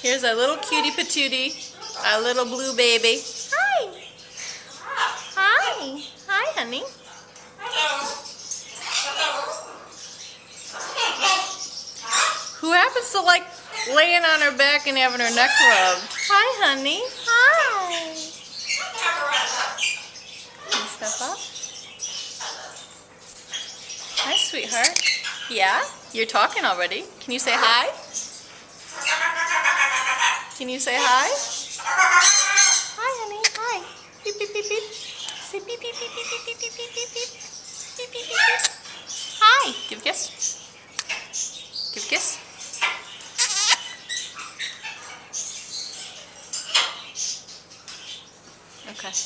Here's our little cutie patootie, our little blue baby. Hi. Hi. Hi, honey. Who happens to like laying on her back and having her neck rubbed? Hi, honey. Hi. Can you step up? Hi, sweetheart. Yeah? You're talking already. Can you say hi? Can you say hi? Hi, honey. Hi. Beep, beep, beep, beep. Say beep, beep, beep, beep, beep, beep, beep, beep, beep, beep. Beep, beep, beep, beep. Hi. Give a kiss. Give a kiss.